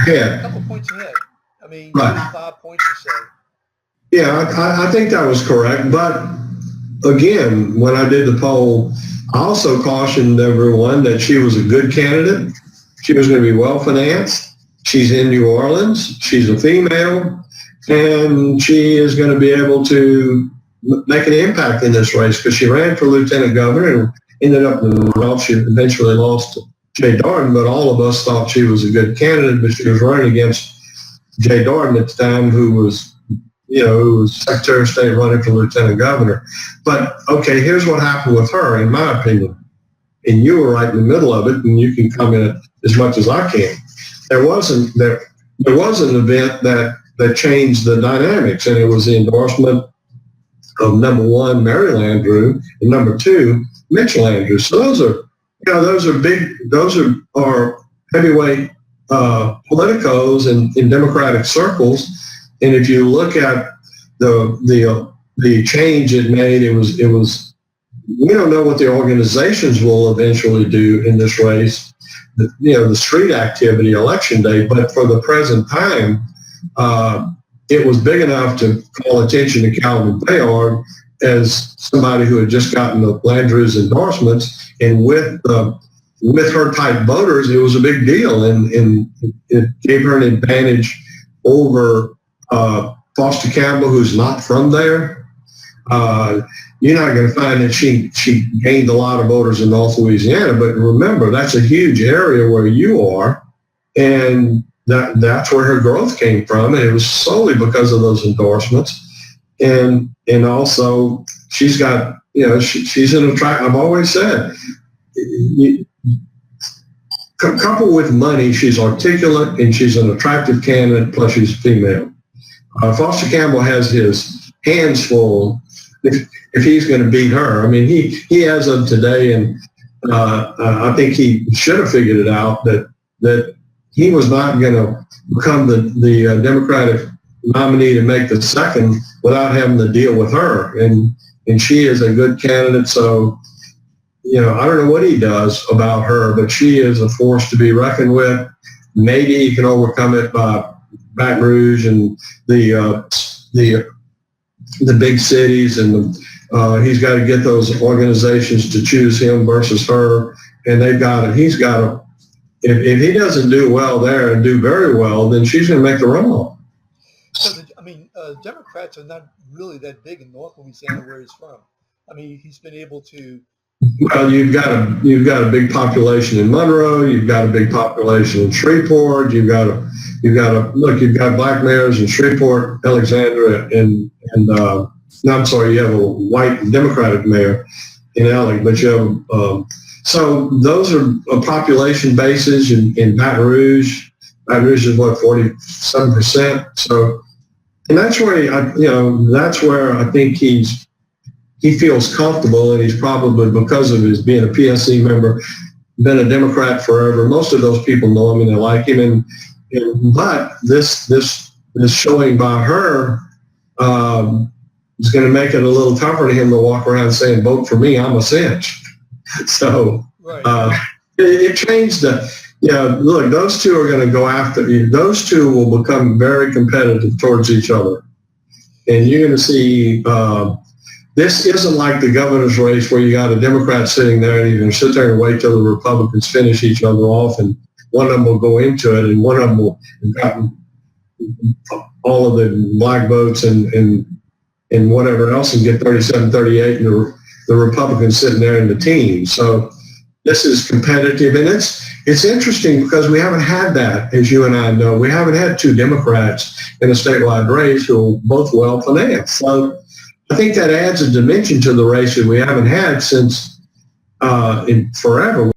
ahead. A couple points ahead. I mean, Right. 5 points or so. Yeah, I think that was correct. But again, when I did the poll, I also cautioned everyone that she was a good candidate. She was going to be well financed. She's in New Orleans. She's a female, and she is going to be able to make an impact in this race because she ran for lieutenant governor and ended up in the runoff. She eventually lost to Jay Darden, but all of us thought she was a good candidate. But she was running against Jay Darden at the time, who was Secretary of State running for lieutenant governor. But okay, here's what happened with her, in my opinion. And you were right in the middle of it, and you can comment as much as I can. There was an event that changed the dynamics, and it was the endorsement of number one, Mary Landrieu, and number two, Mitchell Landrieu. So those are heavyweight politicos in Democratic circles. And if you look at the change it made, it was. We don't know what the organizations will eventually do in this race. The street activity, election day, but for the present time, it was big enough to call attention to Calvin Fayard as somebody who had just gotten the Landrieu's endorsements, and with her type voters, it was a big deal, and it gave her an advantage over Foster Campbell, who's not from there. You're not going to find that she gained a lot of voters in North Louisiana, but remember, that's a huge area where you are, and that's where her growth came from, and it was solely because of those endorsements. And also, she's got, she's an attractive, I've always said, coupled with money, she's articulate, and she's an attractive candidate, plus she's female. Foster Campbell has his hands full if he's going to beat her. I mean, he as of today, and I think he should have figured it out that he was not going to become the Democratic nominee to make the second without having to deal with her. And she is a good candidate. So, I don't know what he does about her, but she is a force to be reckoned with. Maybe he can overcome it by Baton Rouge and the big cities, and he's got to get those organizations to choose him versus her, and he's got to, if he doesn't do well there and do very well, then she's going to make the runoff. So, Democrats are not really that big in North Louisiana where he's from. I mean, he's been able to. Well, you've got a big population in Monroe. You've got a big population in Shreveport. You've got black mayors in Shreveport, Alexandria, and I'm sorry, you have a white Democratic mayor in Alec, but you have so those are population bases in Baton Rouge. Baton Rouge is what, 47%. So, and that's where I think he feels comfortable, and he's probably, because of his being a PSC member, been a Democrat forever. Most of those people know him and they like him, but this showing by her is going to make it a little tougher to him to walk around saying, "Vote for me, I'm a cinch." So right. It changed the. Look, those two are going to go after you. Those two will become very competitive towards each other, and you're going to see. This isn't like the governor's race where you got a Democrat sitting there and you can sit there and wait till the Republicans finish each other off, and one of them will go into it, and one of them will have gotten all of the black votes and whatever else and get 37, 38, and the Republicans sitting there in the teens. So this is competitive, and it's interesting because we haven't had that, as you and I know. We haven't had two Democrats in a statewide race who are both well financed. So I think that adds a dimension to the race that we haven't had since in forever.